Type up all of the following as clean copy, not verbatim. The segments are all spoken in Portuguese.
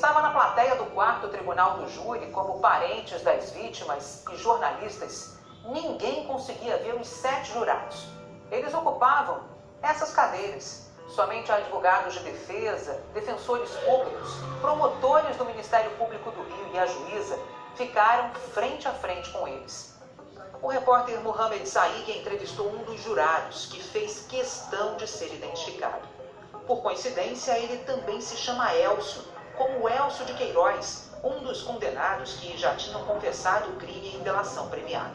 estava na plateia do 4º Tribunal do Júri, como parentes das vítimas e jornalistas, ninguém conseguia ver os 7 jurados. Eles ocupavam essas cadeiras. Somente advogados de defesa, defensores públicos, promotores do Ministério Público do Rio e a juíza ficaram frente a frente com eles. O repórter Mohamed Saig entrevistou um dos jurados, que fez questão de ser identificado. Por coincidência, ele também se chama Elcio, como Elcio de Queiroz, um dos condenados que já tinham confessado o crime em delação premiada.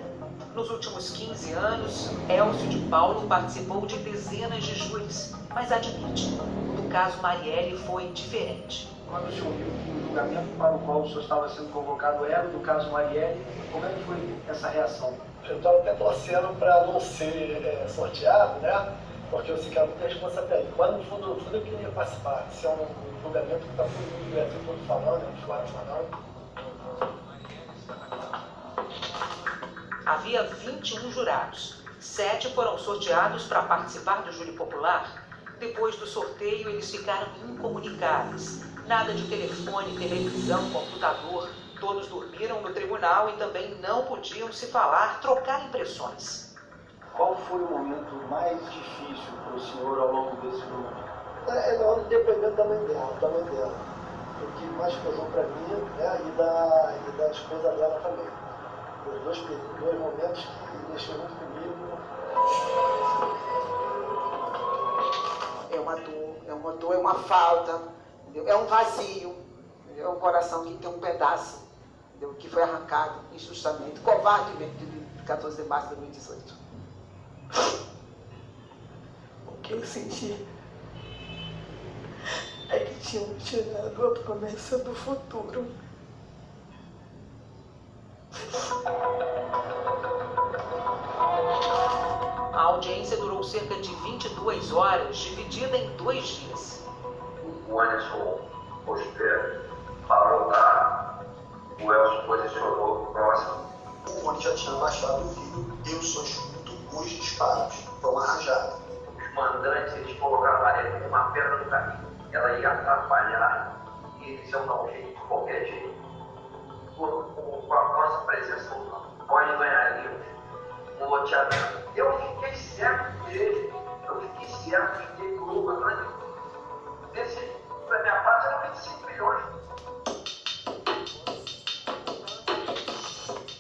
Nos últimos 15 anos, Elcio de Paulo participou de dezenas de júris, mas admite, no caso Marielle foi diferente. Quando o senhor viu que o julgamento para o qual o senhor estava sendo convocado era do caso Marielle, como é que foi essa reação? Eu estava até torcendo para não ser sorteado, né? Porque eu sei que era muita responsabilidade. Mas no fundo eu queria participar. Se é um julgamento que está todo mundo, o Brasil todo falando, os vários falando. Havia 21 jurados. 7 foram sorteados para participar do júri popular. Depois do sorteio, eles ficaram incomunicáveis. Nada de telefone, televisão, computador. Todos dormiram no tribunal e também não podiam se falar, trocar impressões. Qual foi o momento mais difícil para o senhor ao longo desse julgamento? É na hora do depoimento da mãe dela. O que mais pesou para mim, né, e da esposa dela também. Os dois momentos que mexeram muito comigo. É uma dor, é uma falta, entendeu? É um vazio, entendeu? É um coração que tem um pedaço, entendeu? Que foi arrancado injustamente, covardemente, de 14 de março de 2018. O que eu senti é que tinham tirado a promessa do futuro. A audiência durou cerca de 22 horas, dividida em 2 dias. O Anderson Poster parou lá, o Elcio posicionou próximo. O Rony já tinha baixado o vidro, eu só escuto os disparos. Foi uma rajada. Os mandantes, eles colocaram a Marielle como uma pedra no caminho. Ela ia atrapalhar e eles iam dar um jeito, de qualquer jeito. Com a nossa presença, nós ganharíamos um loteamento. Eu fiquei certo dele, fiquei louco atrás desse, da minha parte, era 25 milhões.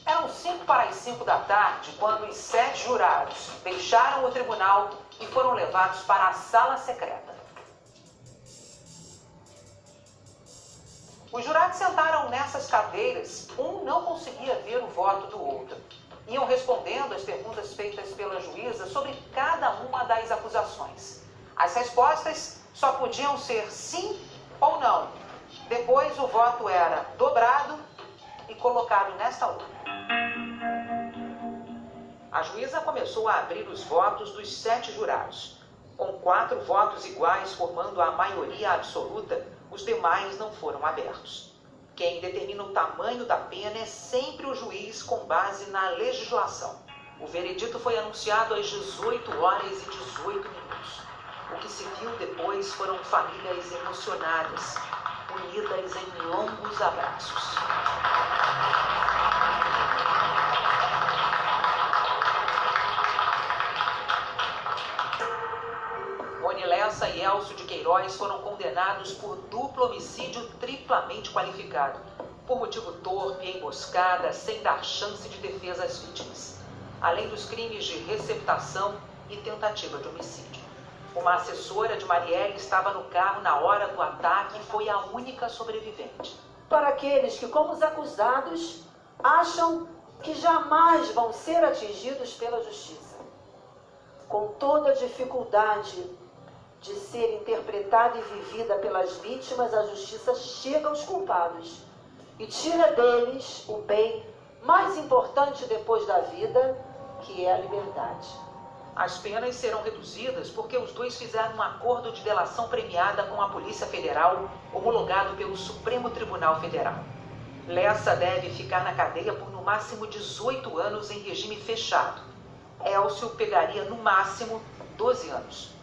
Eram 5 para as 5 da tarde quando os 7 jurados deixaram o tribunal e foram levados para a sala secreta. Os jurados sentaram nessas cadeiras, um não conseguia ver o voto do outro. Iam respondendo as perguntas feitas pela juíza sobre cada uma das acusações. As respostas só podiam ser sim ou não. Depois o voto era dobrado e colocado nesta urna. A juíza começou a abrir os votos dos 7 jurados. Com 4 votos iguais formando a maioria absoluta, os demais não foram abertos. Quem determina o tamanho da pena é sempre o juiz com base na legislação. O veredito foi anunciado às 18 horas e 18 minutos. O que se viu depois foram famílias emocionadas, unidas em longos abraços. Rony Lessa e Elcio de Queiroz foram condenados por duplo homicídio triplamente qualificado, por motivo torpe, emboscada, sem dar chance de defesa às vítimas, além dos crimes de receptação e tentativa de homicídio. Uma assessora de Marielle estava no carro na hora do ataque e foi a única sobrevivente. Para aqueles que, como os acusados, acham que jamais vão ser atingidos pela justiça, com toda a dificuldade de ser interpretada e vivida pelas vítimas, a justiça chega aos culpados e tira deles o bem mais importante depois da vida, que é a liberdade. As penas serão reduzidas porque os dois fizeram um acordo de delação premiada com a Polícia Federal, homologado pelo Supremo Tribunal Federal. Lessa deve ficar na cadeia por no máximo 18 anos em regime fechado. Elcio pegaria no máximo 12 anos.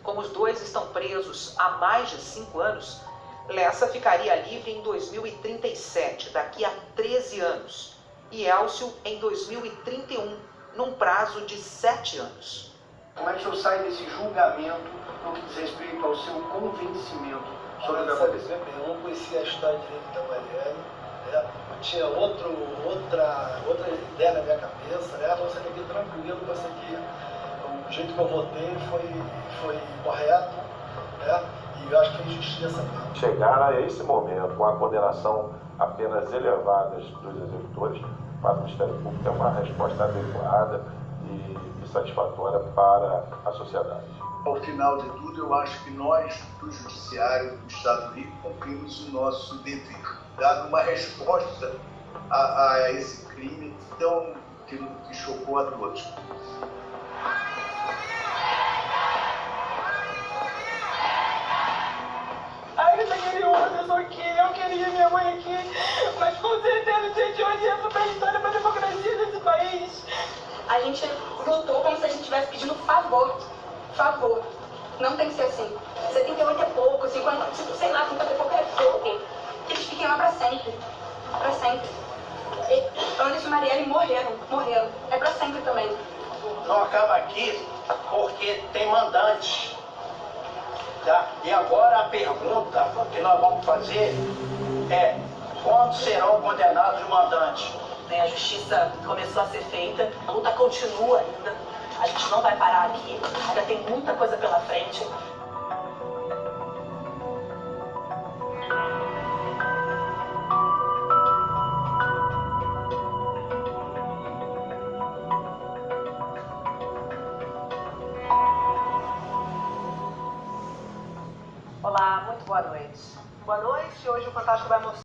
Como os dois estão presos há mais de 5 anos, Lessa ficaria livre em 2037, daqui a 13 anos, e Elcio em 2031, num prazo de 7 anos. Como é que o senhor sai desse julgamento no que diz respeito ao seu convencimento sobre o que aconteceu? Eu não conhecia a história direito da Marielle, né? Eu tinha outra ideia na minha cabeça, né? Então eu fiquei tranquilo, pensei que o jeito que eu votei foi correto, né? E eu acho que fez justiça mesmo. Chegar a esse momento com a condenação apenas elevadas dos executores, para o Ministério Público é uma resposta adequada e satisfatória para a sociedade. Ao final de tudo, eu acho que nós, do Judiciário do Estado do Rio, cumprimos o nosso dever, dado uma resposta a esse crime que chocou a todos. Eu só queria uma pessoa aqui, eu queria minha mãe aqui, mas com certeza, gente, hoje é super história para a democracia desse país. A gente lutou como se a gente estivesse pedindo favor. Favor. Não tem que ser assim. 78 é pouco, 50, sei lá, 50 e pouco é pouco. Que eles fiquem lá pra sempre. Pra sempre. Anderson e Marielle morreram. É pra sempre também. Não acaba aqui porque tem mandante. Tá? E agora a pergunta que nós vamos fazer é: quando serão condenados os mandantes? A justiça começou a ser feita, a luta continua ainda, a gente não vai parar aqui, ainda tem muita coisa pela frente. Olá, muito boa noite. Boa noite, hoje o Fantástico vai mostrar